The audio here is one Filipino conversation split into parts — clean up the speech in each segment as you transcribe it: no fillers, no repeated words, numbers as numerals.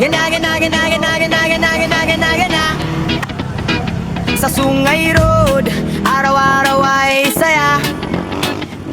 Gana. Sa Sungay Road, araw-araw ay saya.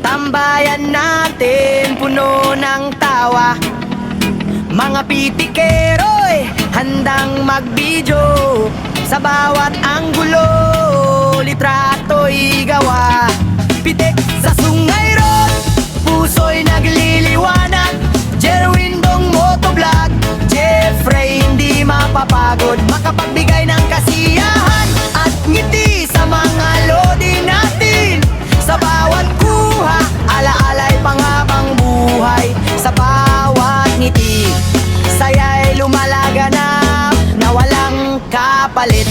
Tambayan natin, puno ng tawa. Mga pitikero'y handang magbidyo. Sa bawat anggulo, litrato'y gawa. Pitik sa Sungay Road, puso'y nagliliwanag. Jerwin Dong Motovlog, Jeffrey hindi mapapagod. Makapagbigay ng kasiyahan at ngiti sa mga lodi natin. Sa bawat kuha, alaalay panghabang buhay. Sa bawat ngiti, saya'y lumalaganap na walang kapalit.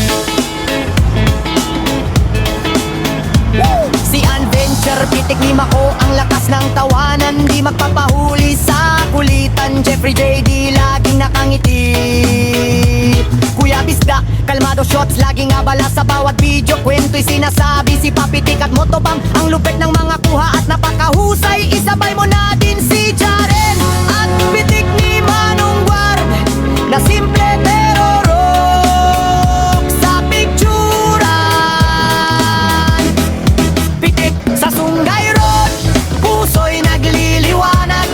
Si Adventure, pitik ni Mako, ang lakas ng tawanan, di magpapahuli sa kulitan. Jeffrey JD, laging nakangiti. Kuya Bisda, kalmado shots, laging abala sa bawat video. Kwento'y sinasabi, si Papitik at Motobang, ang lupit ng mga kuha at napakahusay. Isabay mo na din si Jaren at pitik ni Manong Guard, na simple pero rock sa picturan. Pitik sa Sungay Road, puso'y nagliliwanag.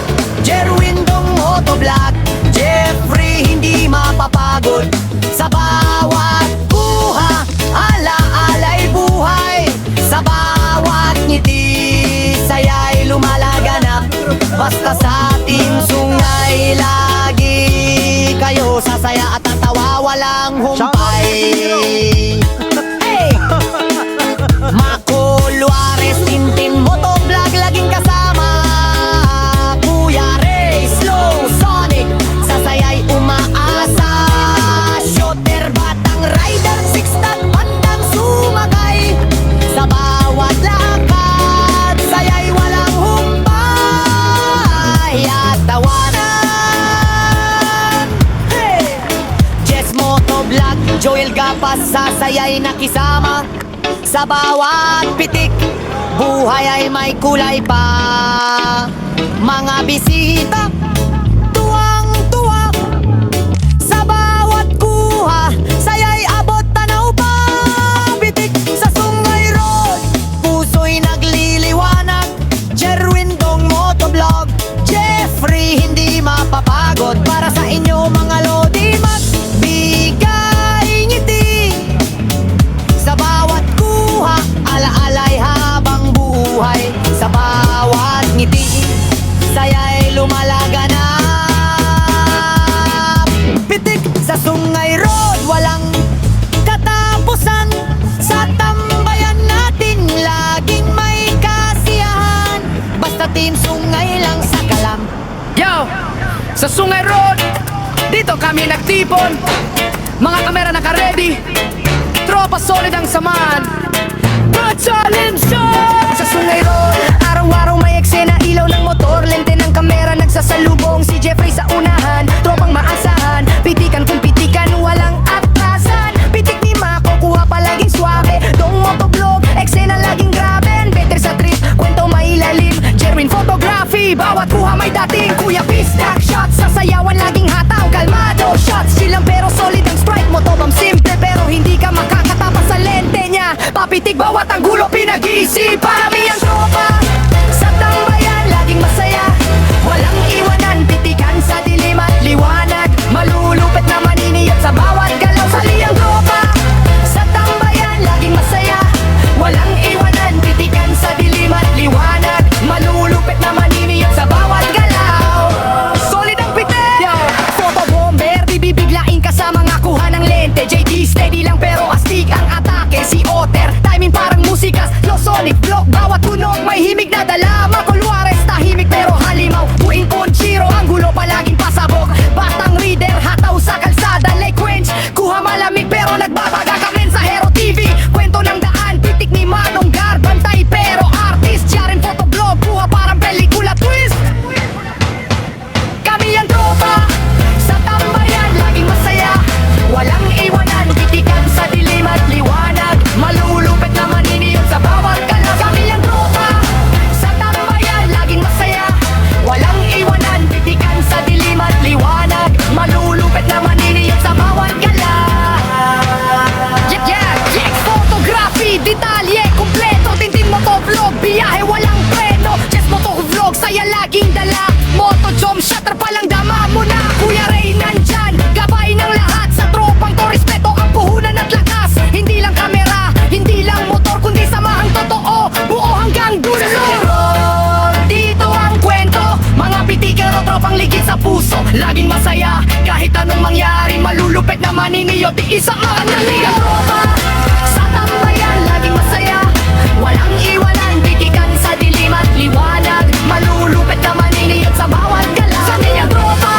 Jerwin Dong Motovlog, Jeffrey hindi mapapagod. Sa bawat buha, ala-alay buhay. Sa bawat ngiti, saya'y lumalaganap. Basta sa ating sungay, lagi kayo sasaya at tatawa, walang humpay. Hey! Mako Luares, Tintin Motovlog, laging kasama. Kuya Ray, Slow Sonic, sasaya'y umaasa. Shooter, Batang Rider, Sixtat, bandang sumakay. Sa bawat lakad, saya'y walang humpay at tawanan. Hey! Jess Motovlog, Joel Gapas, sasaya'y nakisama. Sa bawat pitik, buhay ay may kulay pa. Mga bisita, tuwang-tuwa. Sa bawat kuha, saya'y abot tanaw pa. Pitik sa Sungay Road, puso'y nagliliwanag. Jerwin Dong Motovlog, Jeffrey hindi mapapagod. Para sa inyo mga lodi, magbigay ngiti. Sa bawat kuha, ala-alay habang buhay. Sa bawat ngiti, saya'y lumalaganap. Pitik sa Sungay Road, walang katapusan. Sa tambayan natin, laging may kasiyahan. Basta Team Sungay lang sa kalam. Yo! Sa Sungay Road, dito kami nagtipon. Mga kamera naka-ready, tropa solid ang samahan. Patalim shot! Sa Sungay Road, araw-araw may eksena, ilaw ng motor, lente ng kamera, nagsasalubong si Jeffrey sa unahan. Tropang maasahan, pitikan kung pitikan, walang atrasan. Pitik ni Mako, kuha palaging swabe. Dong Motovlog, eksena laging grabe. Better sa trip, kwento mailalim. Jerwin Photography, bawat kuha may dating. Kuya Pistak shots, sasayawan laging hataw. Kalmado shots, chilang pero solid ang strike. Motobang simple pero hindi ka makakatapas sa lente niya. Papitik bawat anggulo pinag-iisipan. Kami ang tropa sa tambayan, laging masaya. Walang iwanan, pitikan sa dilim at liwanag. Malulupit na maniniyot sa bawat galaw. Sali ang tropa sa tambayan, laging masaya. Walang iwanan, pitikan sa dilim at liwanag. Malulupit na maniniyot sa bawat galaw. Solid ang pitik! Yo! Photo bomber, di bibiglain ka sa mga kuha ng lente. JD steady lang pero astig ang atake. Si Otter, timing parang musikas. Low Sonic, block, bawat laging dala. Moto Jom, shutter palang dama mo na. Kuya Ray nandyan, gabay ng lahat. Sa tropang to, respeto ang puhunan at lakas. Hindi lang kamera, hindi lang motor, kundi samahang totoo, buo hanggang dulo. Dito ang kwento, mga pitikero, tropang ligid sa puso. Laging masaya, kahit anong mangyari. Malulupit na maniniyo, tiis ang mga naligang tropa. Sa tambayan, laging masaya, walang iwanan, titikan sa dilim at liwanag. Malulupit na maniniyot sa bawat galaw. Sa ninyang tropa,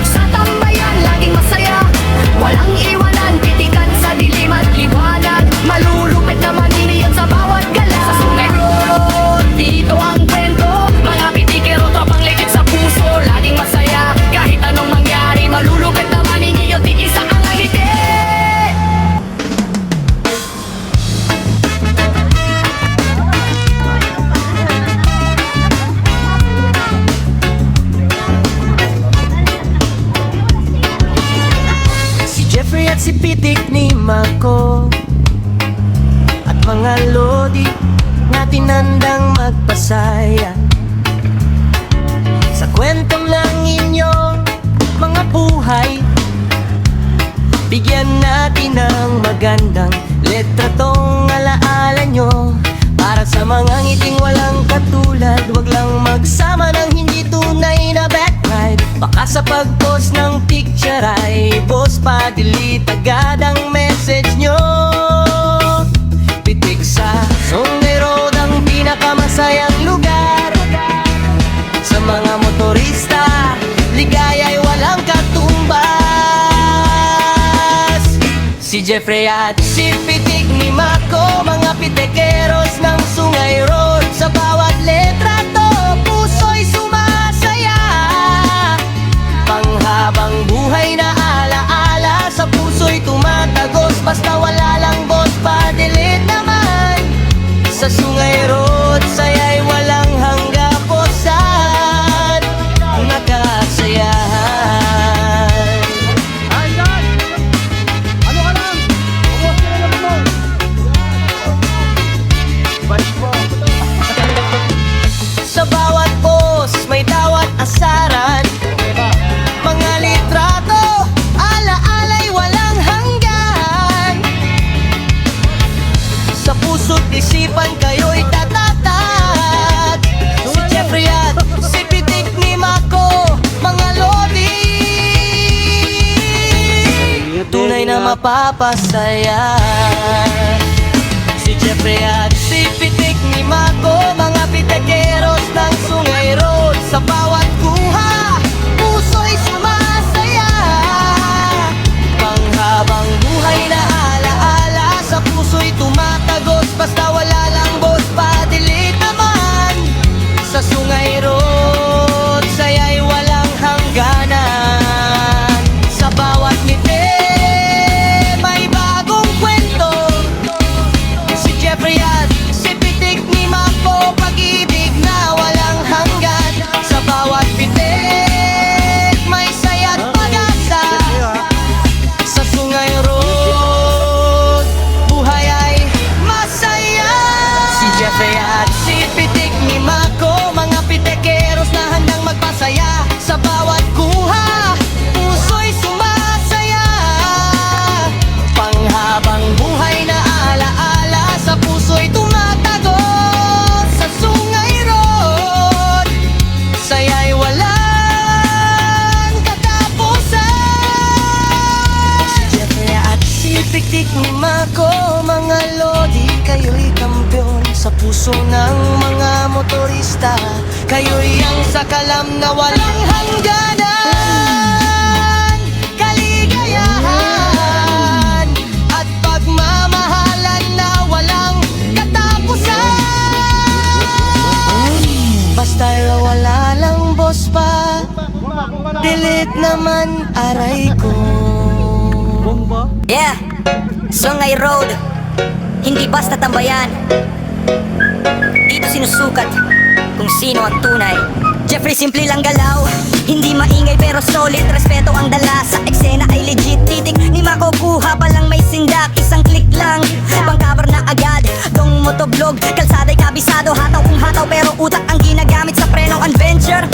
sa tambayan, laging masaya, walang iwanan, titikan sa dilim at liwanag. Malulupit na maniniyot sa bawat galaw. Sa Sungay Road, dito ang kwento, mga pitikero, tropang ligid sa puso. Laging masaya, kahit anong mangyari. Malulupit na maniniyot, tiis ang ngiti. Si Jeffrey at si Pitik ni Mako at mga lodi na tinandang magpasaya sa kwentong ng inyong mga buhay. Bigyan natin ng magandang letra tong alaala nyo. Para sa mga ngiting walang katulad, wag lang magsama ng hindi tunay na backlight. Baka sa pag-post ng picture ay boss pa delete agad ang message nyo. Pitik sa Sungay Road ang pinakamasayang lugar. Sa mga motorista, ligaya'y walang katumbas. Si Jeffrey at si Pitik ni Mako, mga pitikeros ng Sungay Road. Sa bawat letra to, puso'y sumasaya. Panghabang buhay na alaala, sa puso'y tumatagos. Basta wala lang boss pa, delete naman. Sa Sungay Road, saya'y walang hanggaposan. Nakasayahan. Ano ka lang? Ubos ka na naman mo. Balik mo. Sa bawat post, may dawat asaran. Mga litrato, alaala'y walang hanggan. Sa puso't isipan kayo'y tatatat. Si Jeffrey at si Pitik ni Mako, mga lodi, tunay na mapapasaya. Si Jeffrey at si Pitik ni Mako, mga pitikeros ng Sungay Road. Sa bawat kuha, puso'y sumasaya. Panghabang buhay na alaala, sa puso'y tumatagos. Basta wala lang boss pa, delete naman. Sa Sungay Road, saya'y walang hangganan. Sa bawat ngiti, may bagong kwento. Si Jeffrey at si Pitik ni Mako, pag-ibig na walang hanggan. Sa bawat pitik, may saya't pag-asa. Sa Sungay Road, buhay ay masaya. Si Jeffrey at si Pitik ni Mako, mga pitikeros na handang magpasaya. Sa bawat kuha, puso'y sumasaya. Panghabang buhay na alaala, sa puso'y tumatagos. Sa Sungay Road, saya'y walang katapusan. Si Jeffrey at si Pitik ni Mako, mga lodi, kayo'y kampiyon sa puso ng mga motorista. Kayo'y ang sakalam na walang hangganan. Kaligayahan at pagmamahalan na walang katapusan. Basta wala lang boss pa, delete naman aray ko. Bomba? Yeah, Sungay Road, hindi basta tambayan. Dito sinusukat kung sino ang tunay. Jeffrey, simple lang galaw, hindi maingay pero solid. Respeto ang dala, sa eksena ay legit. Titik ni Mako, kuha palang may sindak. Isang click lang, pang-cover na agad. Dong motovlog, kalsada'y kabisado. Hataw kung hataw pero utak ang ginagamit sa prenong adventure.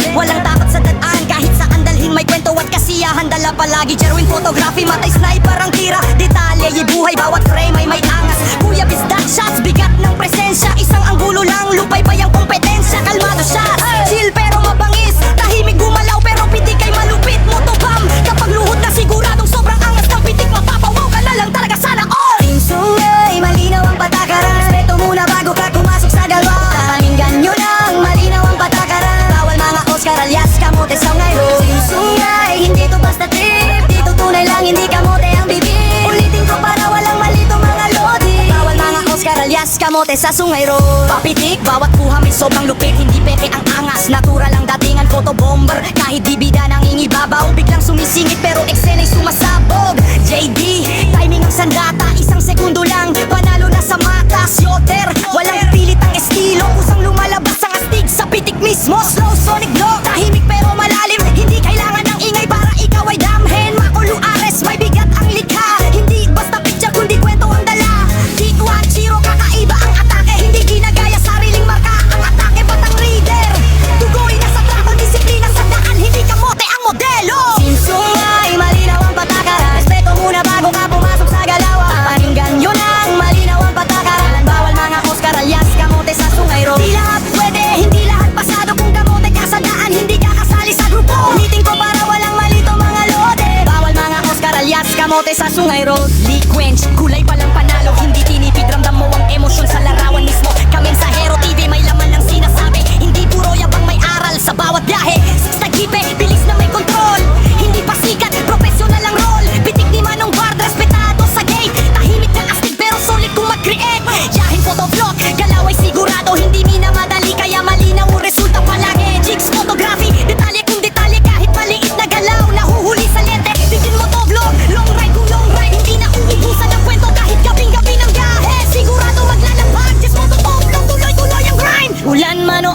Lagi Jerwin photography, matay sniper ang tira. Detalye, buhay, bawat frame ay may angas. Kuya Bisda, shots, bigat ng presensya. Isang anggulo lang, lupay pa yung kompetensya. Kalmado siya, chill pero mabangis. Tahimik gumalaw pero pitik ay malupit. Motobam, kapag luhod na siguradong sobrang angas ng pitik. Mapapawaw ka na lang talaga sana all. Team Sungay, malinaw ang patakaran. Respeto muna bago ka pumasok sa galwa. Pakinggan nyo lang, malinaw ang patakaran. Bawal mga Oscar alias kamote sa ngayon. Team Sungay, hindi to basta trip. Dito tunay lang, hindi kamote ang bibig. Ulitin ko para walang malito mga lodi. Bawal mga Oscar alias kamote sa Sungay Road. Papitik, bawat kuha may sobrang lupit. Hindi peke ang angas, natural ang datingan. Photobomber, kahit di bida nang ingibabaw. Biglang sumisingit pero eksena'y sumasabog. JD, timing ang sandata. Isang segundo lang, panalo na sa mata. Yoter, walang pilit ang estilo. Kusang lumalabas ang astig sa pitik mismo. Slow sonic blow, tahimik pero malalim. Hindi kailangan ng ingay para ikaw ay damhen. Makulo ares, may bigat ang likha. Hindi basta picture kundi kwento ang dala. Titwa, Chiro, kakaiba ang atake. Hindi ginagaya sariling marka ang atake. Batang reader, tugoy na sa trato. Disiplina sa daan, hindi kamote ang modelo. Sinsungay, malinaw ang patakaran. Respeto muna bago ka pumasok sa galawan. Pakinggan nyo lang, malinaw ang patakaran. Bawal mga Oscar alias kamote sa Sungay Road. Di lahat pwede, hindi lahat pasado. Kung kamote ka sa daan, hindi ka kasali sa grupo. Ulitin ko para walang malito mga lode. Bawal mga Oscar alias kamote sa Sungay Road. Lee Quench, kulay palang panalo. Hindi tinipid, ramdam mo ang emosyon sa larawan mismo. Kaming sa Hero TV, may laman ng sinasabi. Hindi puro yabang, may aral sa bawat biyahe. Sa gipe, bilis na may kontrol. Hindi pa sikat, professional ang role. Pitik ni Manong Bard, respetado sa gate. Tahimik na astig pero solid kung mag-create. Yahing photoblock, galaw ay sigurado. Hindi minamadali kaya malinaw ang resulta palagi. Jigs photography, detalye kung detalye. Kahit maliit na galaw, nahuhuli sa lente. Tigin mo to vlog, long ride kung long ride. Hindi na uubusan ang kwento kahit gabing-gabi ng gahe. Sigurado maglalambag, just mo to vlog, tuloy-tuloy ang grind. Ulan man o